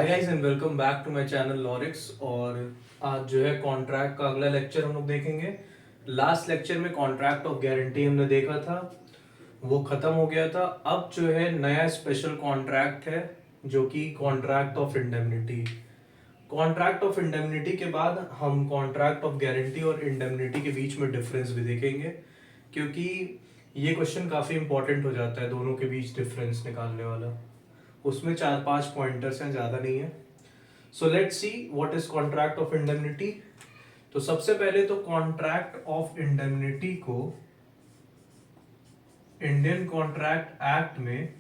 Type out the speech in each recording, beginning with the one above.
Guys and welcome back to my channel लॉरिक्स। और आज जो है कॉन्ट्रैक्ट का अगला लेक्चर हम लोग देखेंगे। लास्ट लेक्चर में कॉन्ट्रैक्ट ऑफ गारंटी हमने देखा था, वो खत्म हो गया था। अब जो है नया स्पेशल कॉन्ट्रैक्ट है जो कि contract of indemnity. Contract of indemnity के बाद हम कॉन्ट्रैक्ट ऑफ गारंटी और इंडेमनिटी के बीच में डिफरेंस भी देखेंगे, क्योंकि ये क्वेश्चन काफ़ी इंपॉर्टेंट हो जाता है दोनों के बीच डिफरेंस निकालने वाला। उसमें 4-5 पॉइंटर्स हैं, ज़्यादा नहीं है। So let's see what is contract of indemnity. तो सबसे पहले तो कॉन्ट्रैक्ट ऑफ इंडेमनिटी को इंडियन कॉन्ट्रैक्ट एक्ट में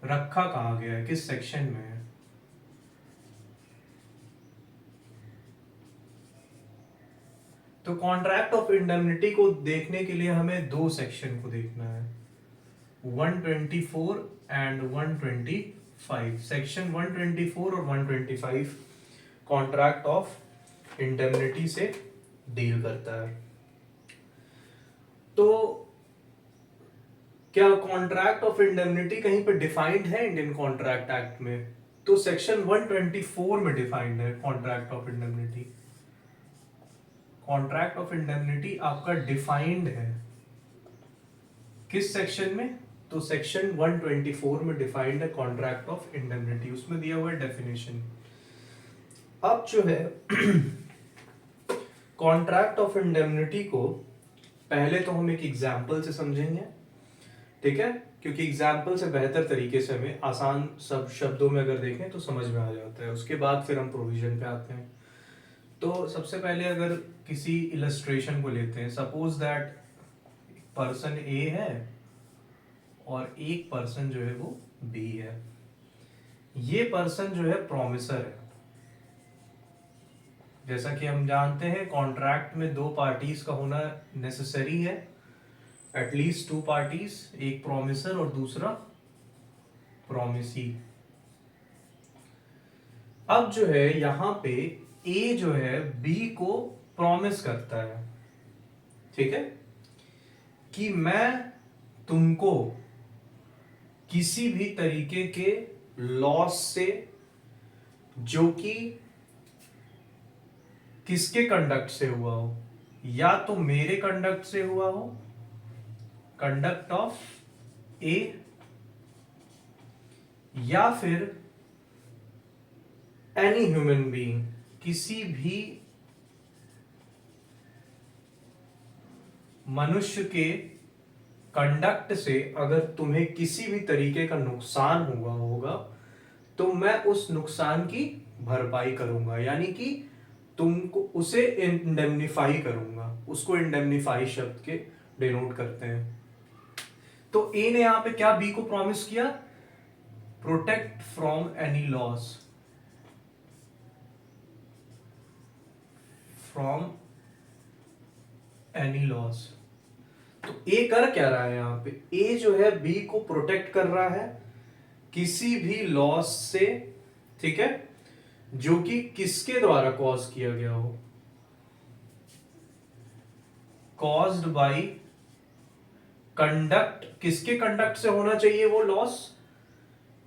रखा कहाँ गया है, किस सेक्शन में है? तो कॉन्ट्रैक्ट ऑफ इंडेमनिटी को देखने के लिए हमें दो सेक्शन को देखना है, 124 एंड 125। सेक्शन 124 और 125 कॉन्ट्रैक्ट ऑफ इंडेमनिटी से डील करता है। तो क्या कॉन्ट्रैक्ट ऑफ इंडेमनिटी कहीं पर डिफाइंड है इंडियन कॉन्ट्रैक्ट एक्ट में? तो सेक्शन 124 में डिफाइंड है contract of indemnity. Contract of indemnity आपका डिफाइंड है किस सेक्शन में? तो सेक्शन 124 में डिफाइंड है कॉन्ट्रैक्ट ऑफ इंडेमनिटी, उसमें दिया हुआ है डेफिनेशन। अब जो है कॉन्ट्रैक्ट ऑफ इंडेमनिटी को पहले तो हम एक एग्जांपल से समझेंगे, ठीक है? क्योंकि एग्जांपल से बेहतर तरीके से हमें आसान सब शब्दों में अगर देखें तो समझ में आ जाता है। उसके बाद फिर हम प्रोविजन पे आते हैं। तो सबसे पहले अगर किसी इलस्ट्रेशन को लेते हैं, सपोज दैट पर्सन ए है और एक पर्सन जो है वो बी है। ये पर्सन जो है प्रॉमिसर है। जैसा कि हम जानते हैं कॉन्ट्रैक्ट में दो पार्टीज का होना नेसेसरी है, एटलीस्ट टू पार्टीज, एक प्रॉमिसर और दूसरा प्रॉमिसी। अब जो है यहां पे ए जो है बी को प्रॉमिस करता है, ठीक है, कि मैं तुमको किसी भी तरीके के लॉस से, जो कि किसके कंडक्ट से हुआ हो, या तो मेरे कंडक्ट से हुआ हो, कंडक्ट ऑफ ए, या फिर एनी ह्यूमन बीइंग, किसी भी मनुष्य के कंडक्ट से अगर तुम्हें किसी भी तरीके का नुकसान हुआ होगा तो मैं उस नुकसान की भरपाई करूंगा, यानी कि तुमको उसे इंडेमनिफाई करूंगा। उसको इंडेमनिफाई शब्द के डिनोट करते हैं। तो ए ने यहां पे क्या बी को प्रॉमिस किया? Protect from any loss, from any loss. तो ए कर क्या रहा है यहां पे? ए जो है बी को प्रोटेक्ट कर रहा है किसी भी लॉस से, ठीक है, जो कि किसके द्वारा कॉज किया गया हो, कॉज्ड बाय कंडक्ट। किसके कंडक्ट से होना चाहिए वो लॉस?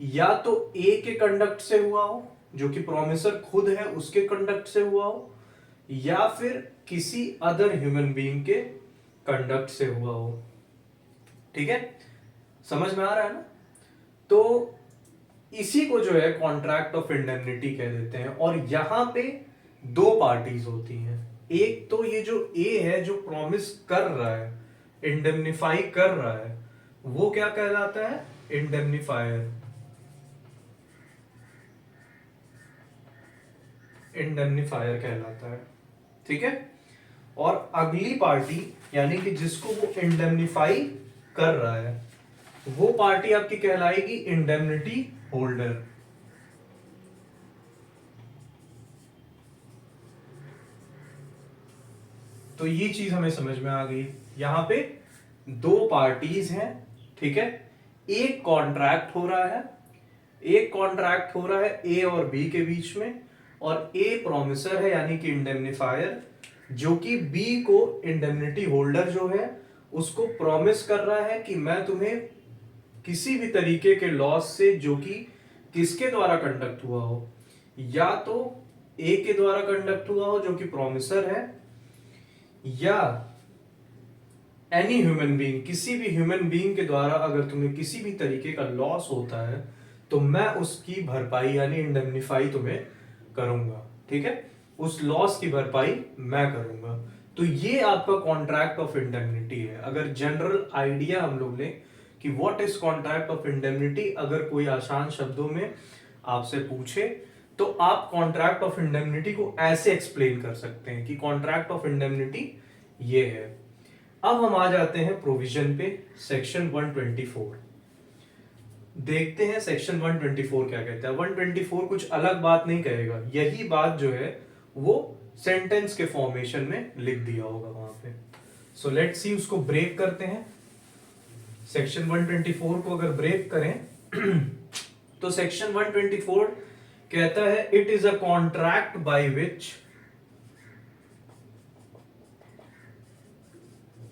या तो ए के कंडक्ट से हुआ हो, जो कि प्रोमिसर खुद है उसके कंडक्ट से हुआ हो, या फिर किसी अदर ह्यूमन बीइंग के कंडक्ट से हुआ हो, ठीक है? समझ में आ रहा है ना? तो इसी को जो है कॉन्ट्रैक्ट ऑफ इंडेमनिटी कह देते हैं। और यहां पे दो पार्टीज होती हैं। एक तो ये जो ए है जो प्रॉमिस कर रहा है, इंडेमनिफाई कर रहा है, वो क्या कहलाता है? इंडेमनिफायर। इंडेमनिफायर कहलाता है, ठीक है? और अगली पार्टी यानी कि जिसको वो इंडेमनिफाई कर रहा है, वो पार्टी आपकी कहलाएगी इंडेमनिटी होल्डर। तो ये चीज हमें समझ में आ गई। यहां पे दो पार्टीज हैं, ठीक है? एक कॉन्ट्रैक्ट हो रहा है, एक कॉन्ट्रैक्ट हो रहा है ए और बी के बीच में, और ए प्रोमिसर है यानी कि इंडेमनिफायर, जो कि बी को इंडेमनिटी होल्डर जो है उसको प्रॉमिस कर रहा है कि मैं तुम्हें किसी भी तरीके के लॉस से, जो कि किसके द्वारा कंडक्ट हुआ हो, या तो ए के द्वारा कंडक्ट हुआ हो जो कि प्रोमिसर है, या एनी ह्यूमन बीइंग, किसी भी ह्यूमन बीइंग के द्वारा अगर तुम्हें किसी भी तरीके का लॉस होता है तो मैं उसकी भरपाई यानी इंडेमनिफाई तुम्हें करूंगा, ठीक है, उस लॉस की भरपाई मैं करूंगा। तो ये आपका कॉन्ट्रैक्ट ऑफ इंडेमनिटी है। अगर जनरल आइडिया हम लोग लें कि what is contract of indemnity, अगर कोई आसान शब्दों में आपसे पूछे तो आप कॉन्ट्रैक्ट ऑफ इंडेमनिटी को ऐसे एक्सप्लेन कर सकते हैं कि कॉन्ट्रैक्ट ऑफ इंडेमनिटी ये है। अब हम आ जाते हैं प्रोविजन पे, सेक्शन 124 देखते हैं। सेक्शन 124 क्या कहता है। 124 कुछ अलग बात नहीं कहेगा, यही बात जो है वो सेंटेंस के फॉर्मेशन में लिख दिया होगा वहां पे। सो लेट्स सी, उसको ब्रेक करते हैं। सेक्शन 124 को अगर ब्रेक करें तो सेक्शन 124 कहता है it is a contract by which,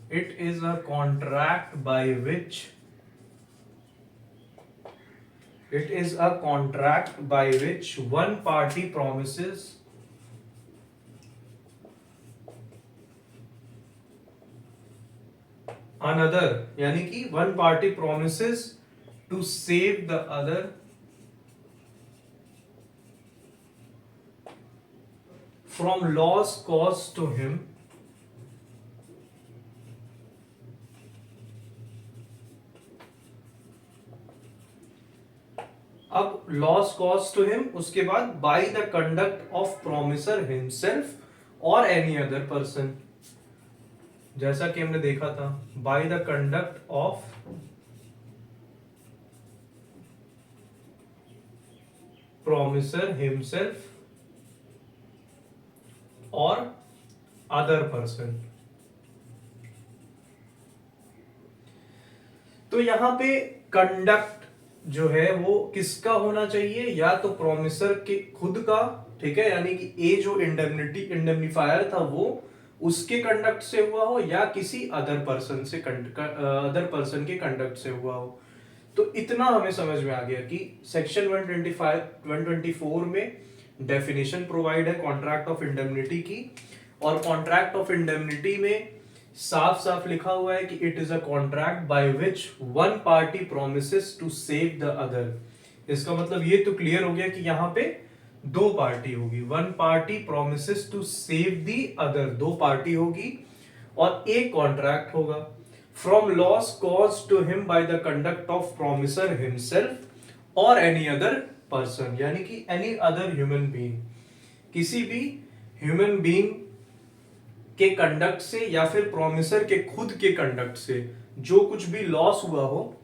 it is a contract by which, it is a contract by which one party promises another, यानी कि one party promises to save the other from loss caused to him अब loss cause to him, उसके बाद bye the conduct of promiser himself और any other person, जैसा कि हमने देखा था, bye the conduct of promiser himself और अदर पर्सन। तो यहां पे कंडक्ट जो है वो किसका होना चाहिए, या तो प्रोमिसर के खुद का, ठीक है, यानी कि ए जो इंडेमनिफायर था वो उसके कंडक्ट से हुआ हो, या किसी अदर पर्सन से अदर पर्सन के कंडक्ट से हुआ हो। तो इतना हमें समझ में आ गया कि सेक्शन 124 में डेफिनेशन प्रोवाइड है कॉन्ट्रैक्ट ऑफ इंडेमनिटी की, और कॉन्ट्रैक्ट ऑफ इंडेमनिटी में साफ साफ लिखा हुआ है कि it is a contract by which one party promises to save the other. इसका मतलब ये तो क्लियर हो गया कि यहां पे दो पार्टी होगी, one party promises to save the other, दो पार्टी होगी और एक कॉन्ट्रैक्ट होगा। From loss cause to him by the conduct of promiser himself और एनी अदर पर्सन, यानी कि एनी अदर ह्यूमन बीइंग, किसी भी ह्यूमन बीइंग के कंडक्ट से या फिर प्रोमिसर के खुद के कंडक्ट से जो कुछ भी लॉस हुआ हो,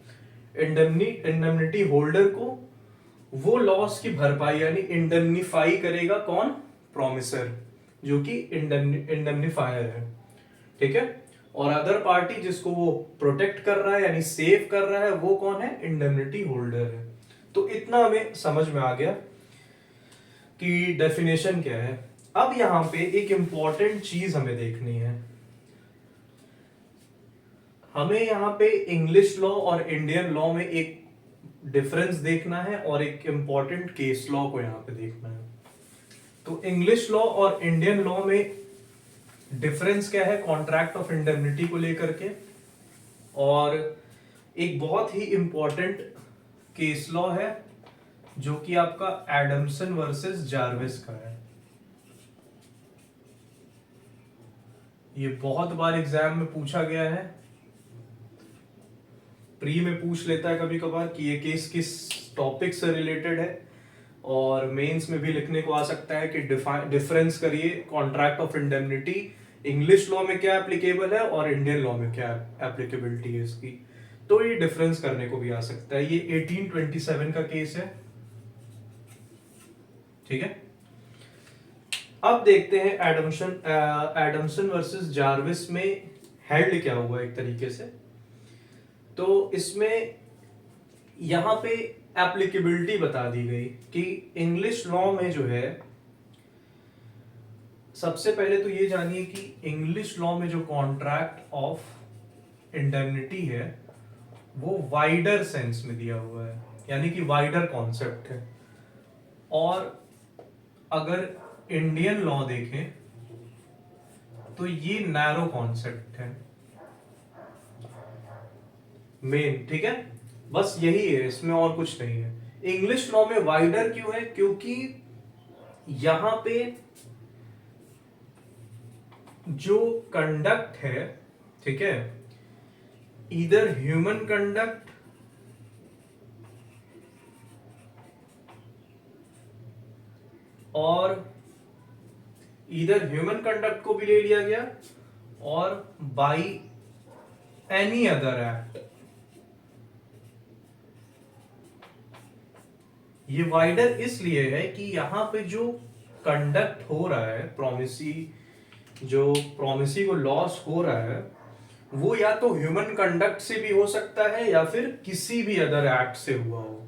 इंडेमनिटी होल्डर को वो लॉस की भरपाई यानी इंडेमनिफाई करेगा कौन, प्रोमिसर, जो कि इंडेमनिफायर है, ठीक है, और अदर पार्टी जिसको वो प्रोटेक्ट कर रहा है यानी सेव कर रहा है वो कौन है, इंडेमनिटी होल्डर है। तो इतना हमें समझ में आ गया कि डेफिनेशन क्या है। अब यहां पे एक इंपॉर्टेंट चीज हमें देखनी है, हमें यहां पे इंग्लिश लॉ और इंडियन लॉ में एक डिफरेंस देखना है और एक इंपॉर्टेंट केस लॉ को यहां पे देखना है। तो इंग्लिश लॉ और इंडियन लॉ में डिफरेंस क्या है कॉन्ट्रैक्ट ऑफ इंडेमनिटी को लेकर के, और एक बहुत ही इंपॉर्टेंट केस लॉ है जो कि आपका एडमसन वर्सेस जार्विस का है। ये बहुत बार एग्जाम में पूछा गया है, प्री में पूछ लेता है कभी कभार कि ये केस किस टॉपिक से रिलेटेड है, और मेंस में भी लिखने को आ सकता है कि डिफरेंस करिए contract of indemnity English law में क्या एप्लीकेबल है और इंडियन लॉ में क्या एप्लीकेबिलिटी है इसकी। तो ये डिफरेंस करने को भी आ सकता है। ये 1827 का केस है, ठीक है। अब देखते हैं एडमसन वर्सेस जार्विस में हेल्ड क्या हुआ एक तरीके से। तो इसमें यहां पे एप्लीकेबिलिटी बता दी गई कि इंग्लिश लॉ में जो है, सबसे पहले तो ये जानिए कि इंग्लिश लॉ में जो कॉन्ट्रैक्ट ऑफ इंडेमनिटी है वो वाइडर सेंस में दिया हुआ है, यानी कि वाइडर कॉन्सेप्ट है। और अगर इंडियन लॉ देखें तो ये नैरो कॉन्सेप्ट है मेन, ठीक है। बस यही है इसमें, और कुछ नहीं है। इंग्लिश लॉ में वाइडर क्यों है? क्योंकि यहां पे जो कंडक्ट है, ठीक है, इधर ह्यूमन कंडक्ट और इधर ह्यूमन कंडक्ट को भी ले लिया गया, और बाई एनी अदर एक्ट। ये वाइडर इसलिए है कि यहां पे जो कंडक्ट हो रहा है, प्रोमिसी को लॉस हो रहा है, वो या तो ह्यूमन कंडक्ट से भी हो सकता है या फिर किसी भी अदर एक्ट से हुआ हो।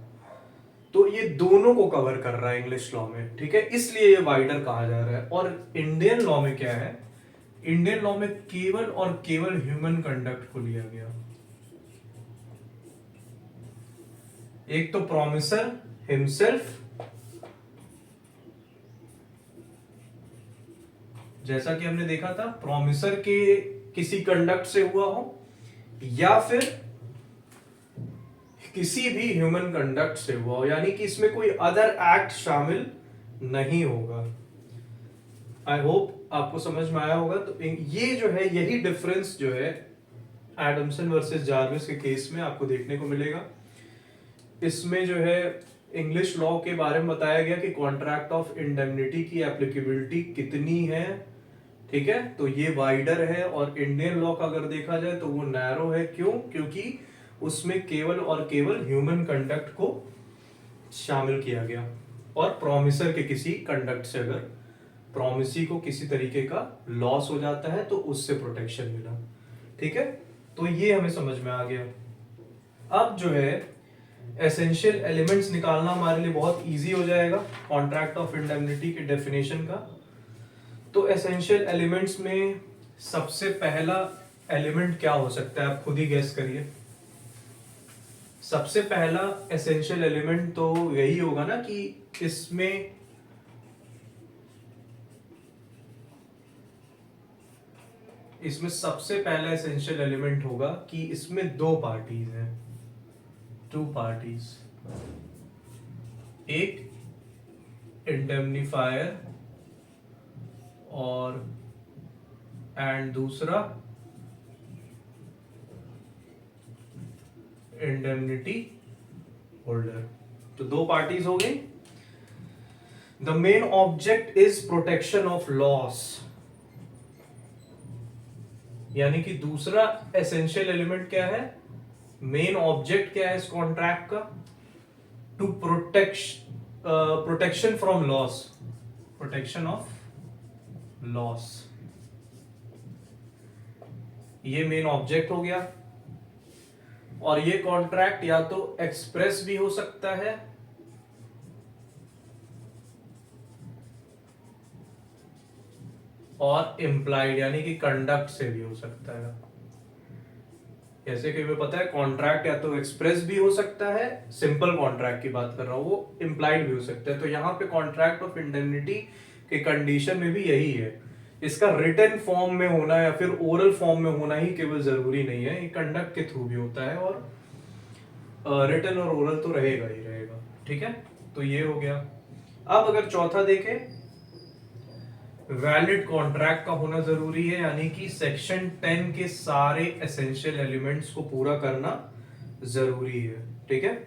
तो ये दोनों को कवर कर रहा है इंग्लिश लॉ में, ठीक है, इसलिए ये वाइडर कहा जा रहा है। और इंडियन लॉ में क्या है? इंडियन लॉ में केवल और केवल ह्यूमन कंडक्ट को लिया गया। एक तो प्रोमिसर हिमसेल्फ, जैसा कि हमने देखा था, प्रोमिसर के किसी कंडक्ट से हुआ हो या फिर किसी भी ह्यूमन कंडक्ट से हुआ हो, यानी कि इसमें कोई अदर एक्ट शामिल नहीं होगा। आई होप आपको समझ में आया होगा। तो ये जो है, यही डिफरेंस जो है एडमसन वर्सेस जार्विस के केस में आपको देखने को मिलेगा। इसमें जो है इंग्लिश लॉ के बारे में बताया गया कि कॉन्ट्रैक्ट ऑफ इंडेमनिटी की एप्लीकेबिलिटी कितनी है, ठीक है, तो ये वाइडर है। और इंडियन लॉ का अगर देखा जाए तो वो नैरो है। क्यों? क्योंकि उसमें केवल और केवल ह्यूमन कंडक्ट को शामिल किया गया, और प्रोमिसर के किसी कंडक्ट से अगर प्रोमिसी को किसी तरीके का लॉस हो जाता है तो उससे प्रोटेक्शन मिला, ठीक है। तो ये हमें समझ में आ गया। अब जो है एसेंशियल एलिमेंट्स निकालना हमारे लिए बहुत इजी हो जाएगा कॉन्ट्रैक्ट ऑफ इंडेमनिटी के डेफिनेशन का। तो एसेंशियल एलिमेंट्स में सबसे पहला एलिमेंट क्या हो सकता है? आप खुद ही गेस करिए। सबसे पहला एसेंशियल एलिमेंट तो यही होगा ना कि इसमें सबसे पहला एसेंशियल एलिमेंट होगा कि इसमें दो पार्टीज हैं, टू पार्टीज। एक इंडेमनिफायर और एंड दूसरा इंडेमनिटी होल्डर। तो दो पार्टीज हो गई। The main object is protection of loss, यानी कि दूसरा एसेंशियल एलिमेंट क्या है? मेन ऑब्जेक्ट क्या है इस कॉन्ट्रैक्ट का? To protection from loss, protection of loss, ये मेन ऑब्जेक्ट हो गया। और ये कॉन्ट्रैक्ट या तो एक्सप्रेस भी हो सकता है और इम्प्लाइड, यानी कि कंडक्ट से भी हो सकता है। जैसे कि हमें पता है कॉन्ट्रैक्ट या तो एक्सप्रेस भी हो सकता है, सिंपल कॉन्ट्रैक्ट की बात कर रहा हूं, वो इम्प्लाइड भी हो सकता है। तो यहाँ पे कॉन्ट्रैक्ट ऑफ इंडेमनिटी के कंडीशन में भी यही है, इसका रिटन फॉर्म में होना या फिर ओरल फॉर्म में होना ही केवल जरूरी नहीं है, ये कंडक्ट के थ्रू भी होता है, और रिटन और ओरल तो रहेगा ही रहेगा, ठीक है। तो ये हो गया। अब अगर चौथा देखें, वैलिड कॉन्ट्रैक्ट का होना जरूरी है, यानी कि सेक्शन 10 के सारे एसेंशियल एलिमेंट्स को पूरा करना जरूरी है, ठीक है।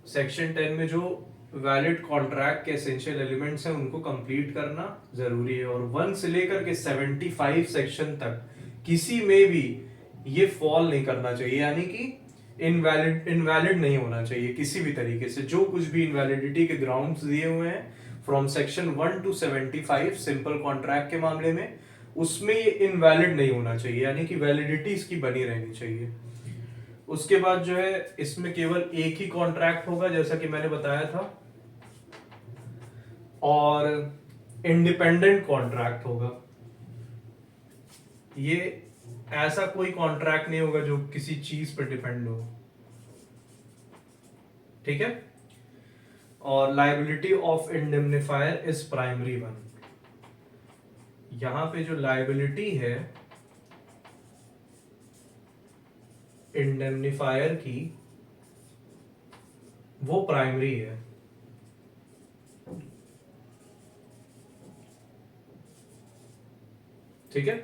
सेक्शन 10 में जो वैलिड कॉन्ट्रैक्ट के एसेंशियल एलिमेंट्स हैं उनको कंप्लीट करना जरूरी है। और 1 से लेकर के 75 सेक्शन तक किसी में भी ये फॉल नहीं करना चाहिए, यानी कि इनवैलिड नहीं होना चाहिए किसी भी तरीके से। जो कुछ भी इनवैलिडिटी के ग्राउंड्स दिए हुए हैं from section 1 to 75 simple contract के मामले में, उसमें ये इनवैलिड नहीं होना चाहिए, यानी कि वैलिडिटी इसकी बनी रहनी चाहिए। उसके बाद जो है इसमें केवल एक ही कॉन्ट्रैक्ट होगा, जैसा कि मैंने बताया था, और इंडिपेंडेंट कॉन्ट्रैक्ट होगा। ये ऐसा कोई कॉन्ट्रैक्ट नहीं होगा जो किसी चीज पर डिपेंड हो। ठीक है। और liability of indemnifier is primary one. यहां पे जो लाइबिलिटी है इंडेमनिफायर की वो प्राइमरी है। ठीक है।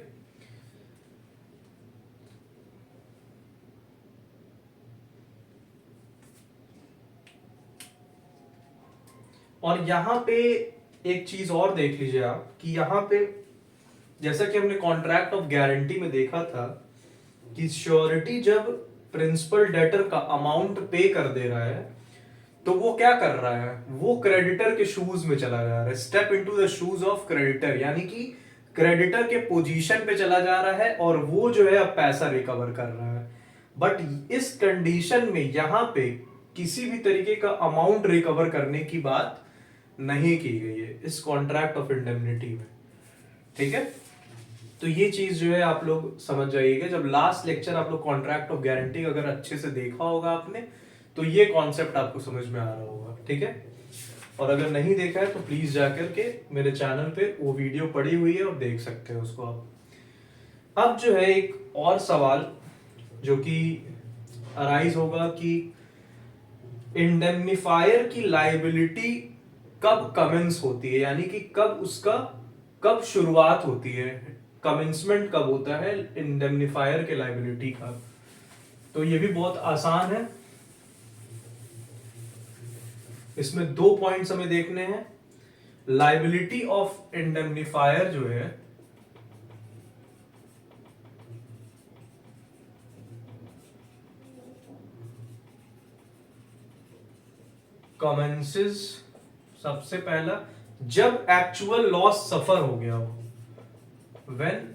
और यहां पे एक चीज और देख लीजिए आप कि यहां पे जैसा कि हमने कॉन्ट्रैक्ट ऑफ गारंटी में देखा था कि श्योरिटी जब प्रिंसिपल डेटर का अमाउंट पे कर दे रहा है तो वो क्या कर रहा है, वो क्रेडिटर के शूज में चला जा रहा है, step into the shoes of creditor, यानी कि क्रेडिटर के पोजीशन पे चला जा रहा है और वो जो है अब पैसा रिकवर कर रहा है। बट इस कंडीशन में यहां पे किसी भी तरीके का अमाउंट रिकवर करने की बात नहीं की गई है इस कॉन्ट्रैक्ट ऑफ इंडेमनिटी में। ठीक है। तो ये चीज जो है आप लोग समझ जाइएगा। जब लास्ट लेक्चर आप लोग कॉन्ट्रैक्ट ऑफ गारंटी अगर अच्छे से देखा होगा आपने तो ये कॉन्सेप्ट आपको समझ में आ रहा होगा। ठीक है। और अगर नहीं देखा है तो प्लीज जाकर के मेरे चैनल पे वो वीडियो पड़ी हुई है और देख सकते हैं उसको आप। अब जो है एक और सवाल जो कि अराइज होगा कि इंडेमनिफायर की लाइबिलिटी कब कमेंस होती है, यानी कि कब शुरुआत होती है, कमेंसमेंट कब होता है इंडेमनिफायर के लाइबिलिटी का। तो ये भी बहुत आसान है। इसमें 2 पॉइंट्स हमें देखने हैं। लाइबिलिटी ऑफ इंडेमनिफायर जो है कमेंसेस सबसे पहला जब एक्चुअल लॉस सफर हो गया हो, when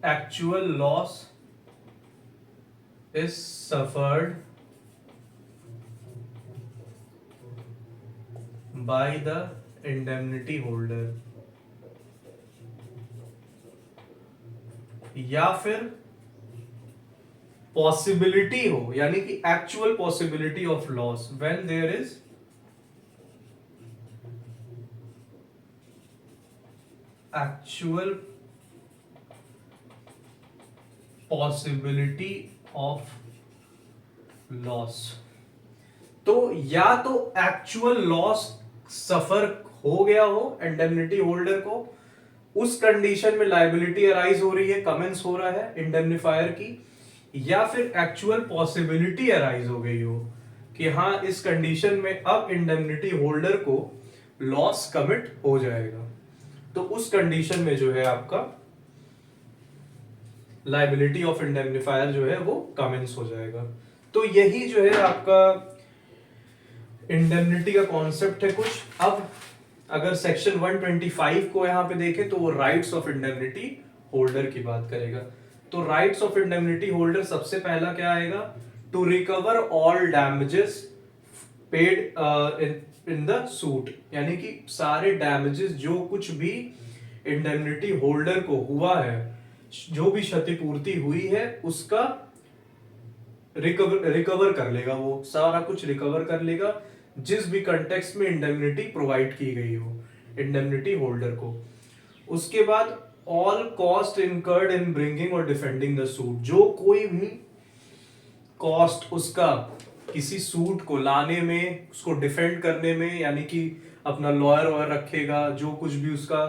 actual loss is suffered by the indemnity holder, या फिर पॉसिबिलिटी हो, यानी कि actual possibility of loss, when there is actual possibility of loss. तो या तो एक्चुअल लॉस सफर हो गया हो इंडेमनिटी होल्डर को, उस कंडीशन में लायबिलिटी अराइज हो रही है, कमेंस हो रहा है इंडेमनिफायर की, या फिर एक्चुअल पॉसिबिलिटी अराइज हो गई हो कि हां इस कंडीशन में अब इंडेमनिटी होल्डर को लॉस कमिट हो जाएगा, तो उस कंडीशन में जो है आपका लायबिलिटी ऑफ इंडेमनिफायर जो है वो कमेंस हो जाएगा। तो यही जो है आपका इंडेमनिटी का कॉन्सेप्ट है कुछ। अब अगर सेक्शन 125 को यहां पे देखें तो वो राइट्स ऑफ इंडेमनिटी होल्डर की बात करेगा। तो राइट्स ऑफ इंडेमनिटी होल्डर सबसे पहला क्या आएगा, to recover all damages paid in the suit, यानी कि सारे डैमेजेस जो कुछ भी इंडेमनिटी होल्डर को हुआ है, जो भी क्षतिपूर्ति हुई है उसका रिकवर कर लेगा, वो सारा कुछ रिकवर कर लेगा जिस भी कंटेक्स्ट में इंडेमनिटी प्रोवाइड की गई हो इंडेमनिटी होल्डर को। उसके बाद all cost incurred in bringing और डिफेंडिंग द सूट, जो कोई भी कॉस्ट उसका किसी सूट को लाने में, उसको डिफेंड करने में, यानी कि अपना लॉयर वॉयर रखेगा, जो कुछ भी उसका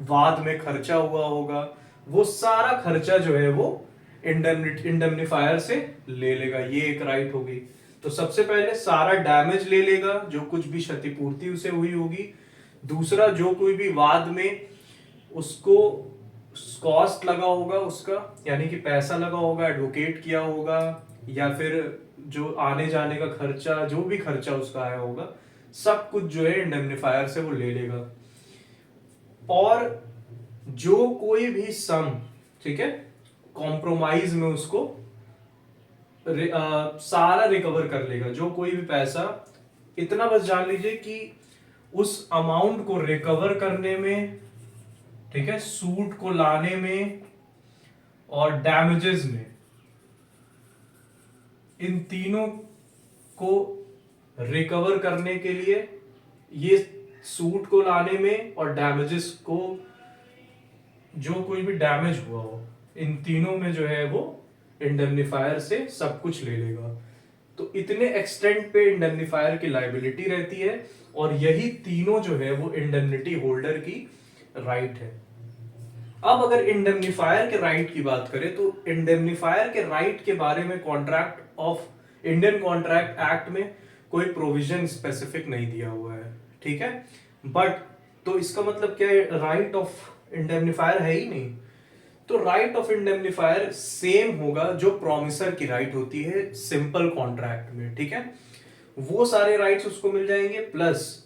वाद में खर्चा हुआ होगा वो सारा खर्चा जो है वो इंडेमनिफायर से ले लेगा। ये एक राइट होगी। तो सबसे पहले सारा डैमेज ले लेगा जो कुछ भी क्षतिपूर्ति उसे हुई होगी। दूसरा, जो कोई भी वाद में उसको कॉस्ट लगा होगा उसका, यानी कि पैसा लगा होगा, एडवोकेट किया होगा, या फिर जो आने जाने का खर्चा, जो भी खर्चा उसका आया होगा, सब कुछ जो है इंडेमनिफायर से वो ले लेगा। और जो कोई भी सम, ठीक है, कॉम्प्रोमाइज में उसको सारा रिकवर कर लेगा, जो कोई भी पैसा। इतना बस जान लीजिए कि उस अमाउंट को रिकवर करने में, ठीक है, सूट को लाने में और डैमेजेस में, इन तीनों को रिकवर करने के लिए, ये सूट को लाने में और डैमेजेस को, जो कोई भी डैमेज हुआ हो, इन तीनों में जो है वो इंडेमनिफायर से सब कुछ ले लेगा। तो इतने एक्सटेंट पे इंडेमनिफायर की लायबिलिटी रहती है, और यही तीनों जो है वो इंडेमनिटी होल्डर की राइट है। अब अगर इंडेमनिफायर के राइट की बात करें, तो इंडेमनिफायर के राइट के बारे में contract of Indian contract act में कोई प्रोविजन स्पेसिफिक नहीं दिया हुआ है, ठीक है। बट तो इसका मतलब क्या है, राइट ऑफ इंडेमनिफायर है ही नहीं। तो राइट ऑफ इंडेमनिफायर सेम होगा जो प्रोमिसर की राइट होती है सिंपल कॉन्ट्रैक्ट में, ठीक है। वो सारे राइट्स उसको मिल जाएंगे, प्लस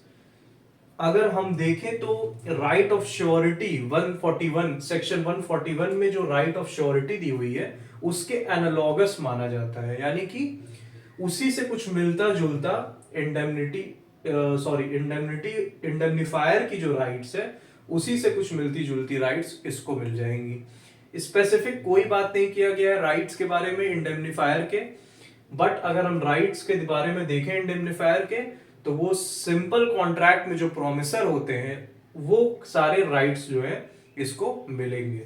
अगर हम देखें तो राइट ऑफ श्योरिटी 141 सेक्शन 141 में जो राइट ऑफ श्योरिटी दी हुई है उसके एनालॉगस माना जाता है, यानी कि उसी से कुछ मिलता जुलता इंडेमनिटी इंडेमनिफायर की जो राइट्स है उसी से कुछ मिलती जुलती राइट्स इसको मिल जाएंगी। स्पेसिफिक कोई बात नहीं किया गया है राइट्स के बारे में इंडेमनिफायर के, बट अगर हम राइट्स के बारे में देखें इंडेमनिफायर के, तो वो सिंपल कॉन्ट्रैक्ट में जो प्रोमिसर होते हैं वो सारे राइट्स जो है इसको मिलेंगे,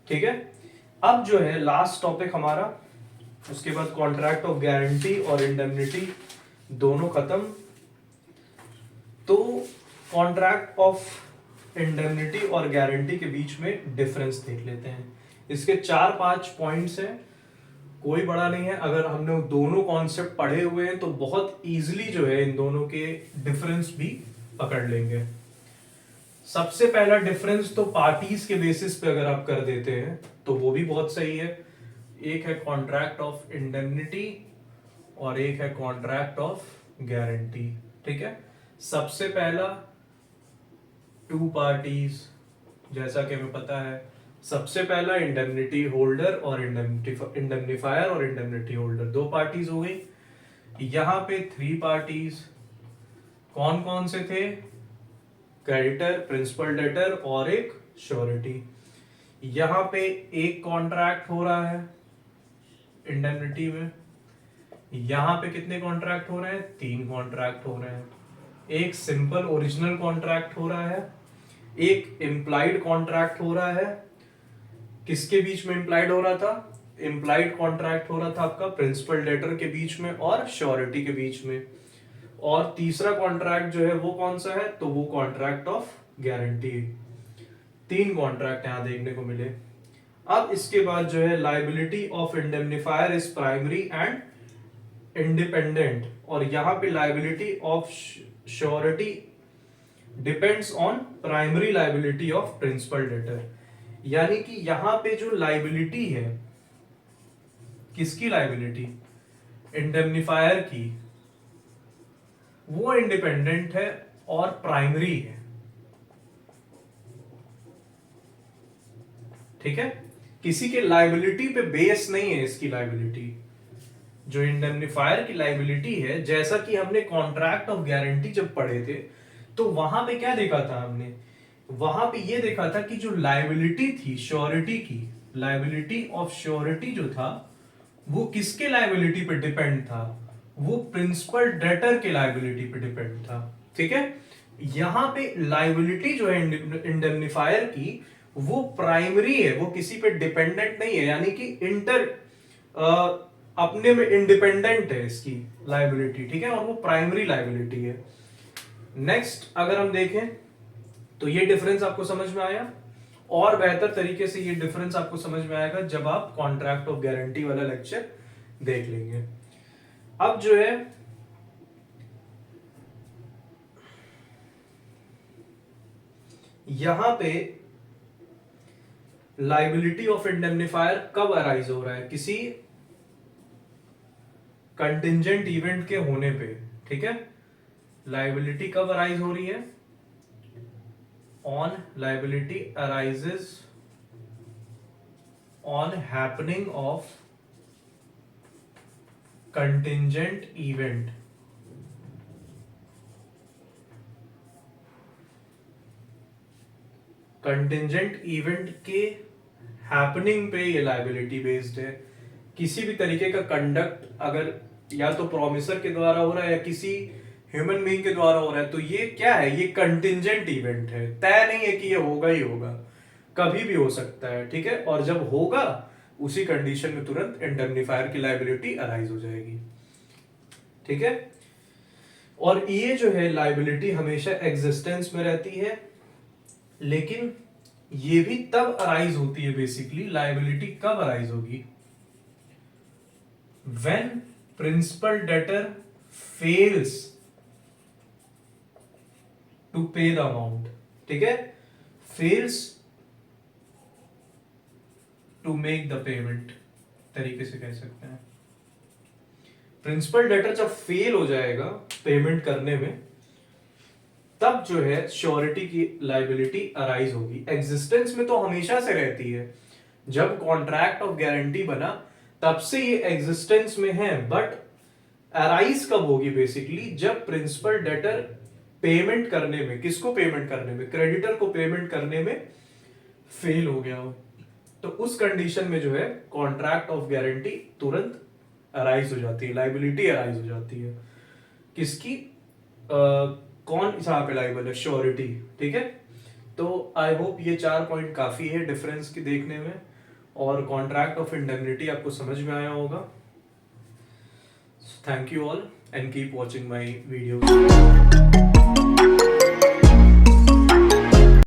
ठीक है। अब जो है लास्ट टॉपिक हमारा, उसके बाद कॉन्ट्रैक्ट ऑफ गारंटी और इंडेमनिटी दोनों खत्म। तो कॉन्ट्रैक्ट ऑफ इंडेमनिटी और गारंटी के बीच में डिफरेंस देख लेते हैं। इसके 4-5 पॉइंट्स हैं, कोई बड़ा नहीं है। अगर हमने दोनों कॉन्सेप्ट पढ़े हुए हैं तो बहुत इजीली जो है इन दोनों के डिफरेंस भी पकड़ लेंगे। सबसे पहला डिफरेंस तो पार्टीज के बेसिस पे अगर आप कर देते हैं तो वो भी बहुत सही है। एक है कॉन्ट्रैक्ट ऑफ इंडेमनिटी और एक है कॉन्ट्रैक्ट ऑफ गारंटी, ठीक है। सबसे पहला टू पार्टीज, जैसा कि हमें पता है, सबसे पहला इंडेमनिटी होल्डर और इंडेमनिफायर और इंडेमनिटी होल्डर, दो पार्टीज हो गई। यहां पे 3 पार्टीज, कौन कौन से थे, क्रेडिटर, प्रिंसिपल डेटर और एक श्योरिटी। यहां पे एक कॉन्ट्रैक्ट हो रहा है इंडेमनिटी में, यहां पे कितने कॉन्ट्रैक्ट हो रहे हैं, 3 कॉन्ट्रैक्ट हो रहे हैं। एक सिंपल ओरिजिनल कॉन्ट्रैक्ट हो रहा है, एक इम्प्लाइड कॉन्ट्रैक्ट हो रहा है। किसके बीच में इम्प्लाइड हो रहा था, इम्प्लाइड कॉन्ट्रैक्ट हो रहा था आपका प्रिंसिपल डेटर के बीच में और श्योरिटी के बीच में। और तीसरा कॉन्ट्रैक्ट जो है वो कौन सा है, तो वो कॉन्ट्रैक्ट ऑफ गारंटी। 3 कॉन्ट्रैक्ट यहां देखने को मिले। अब इसके बाद जो है liability of indemnifier is primary and independent, और यहां पे liability of surety depends on primary liability of principal debtor. यानी कि यहां पे जो लायबिलिटी है, किसकी लायबिलिटी, इंडेमनिफायर की, वो इंडिपेंडेंट है और प्राइमरी है, ठीक है। किसी के लायबिलिटी पे बेस नहीं है इसकी लायबिलिटी। जो इंडेमनिफायर की लायबिलिटी है, जैसा कि हमने कॉन्ट्रैक्ट ऑफ गारंटी जब पढ़े थे तो वहां पे क्या देखा था हमने, वहां पे ये देखा था कि जो लायबिलिटी थी श्योरिटी की, लायबिलिटी ऑफ श्योरिटी जो था वो किसके लायबिलिटी पे डिपेंड था, वो प्रिंसिपल डेटर के लायबिलिटी पे डिपेंड था, ठीक है। यहां पे लायबिलिटी जो है इंडेमनिफायर की वो प्राइमरी है, वो किसी पे डिपेंडेंट नहीं है, यानी कि अपने में इंडिपेंडेंट है इसकी लायबिलिटी, ठीक है, और वो प्राइमरी लायबिलिटी है। नेक्स्ट अगर हम देखें तो ये डिफरेंस आपको समझ में आया, और बेहतर तरीके से ये डिफरेंस आपको समझ में आएगा जब आप कॉन्ट्रैक्ट ऑफ गारंटी वाला लेक्चर देख लेंगे। अब जो है यहां पे लायबिलिटी ऑफ इंडेमनिफायर कब अराइज हो रहा है, किसी कंटिंजेंट इवेंट के होने पे, ठीक है। लायबिलिटी कब अराइज हो रही है, on liability arises on happening of contingent event. Contingent event के हैपनिंग पे ये लायबिलिटी बेस्ड है। किसी भी तरीके का कंडक्ट अगर या तो प्रोमिसर के द्वारा हो रहा है या किसी ह्यूमन बीइंग के द्वारा हो रहा है, तो ये क्या है, ये कंटिंजेंट इवेंट है, तय नहीं है कि ये होगा ही होगा, कभी भी हो सकता है, ठीक है। और जब होगा उसी कंडीशन में तुरंत इंडemnifier की लायबिलिटी अराइज हो जाएगी, ठीक है। और ये जो है लायबिलिटी हमेशा एग्जिस्टेंस में रहती है, लेकिन ये भी तब अराइज होती है, बेसिकली लायबिलिटी कब अराइज होगी, when principal debtor fails to pay the amount, ठीक है, fails to make the payment, तरीके से कह सकते हैं। प्रिंसिपल डेटर जब फेल हो जाएगा पेमेंट करने में, तब जो है श्योरिटी की लायबिलिटी अराइज होगी। एग्जिस्टेंस में तो हमेशा से रहती है, जब कॉन्ट्रैक्ट ऑफ गारंटी बना तब से ये एग्जिस्टेंस में है, बट अराइज कब होगी, बेसिकली जब प्रिंसिपल डेटर पेमेंट करने में, किसको पेमेंट करने में, क्रेडिटर को पेमेंट करने में फेल हो गया हो, तो उस कंडीशन में जो है कॉन्ट्रैक्ट ऑफ गारंटी तुरंत अराइज हो जाती है, लायबिलिटी अराइज हो जाती है। किसकी, कौन यहाँ पे लायबल है, श्योरिटी, ठीक है। तो आई होप ये 4 पॉइंट काफी है डिफरेंस की देखने में, और कॉन्ट्रैक्ट ऑफ इंडेमनिटी आपको समझ में आया होगा। Thank you all and keep watching my video.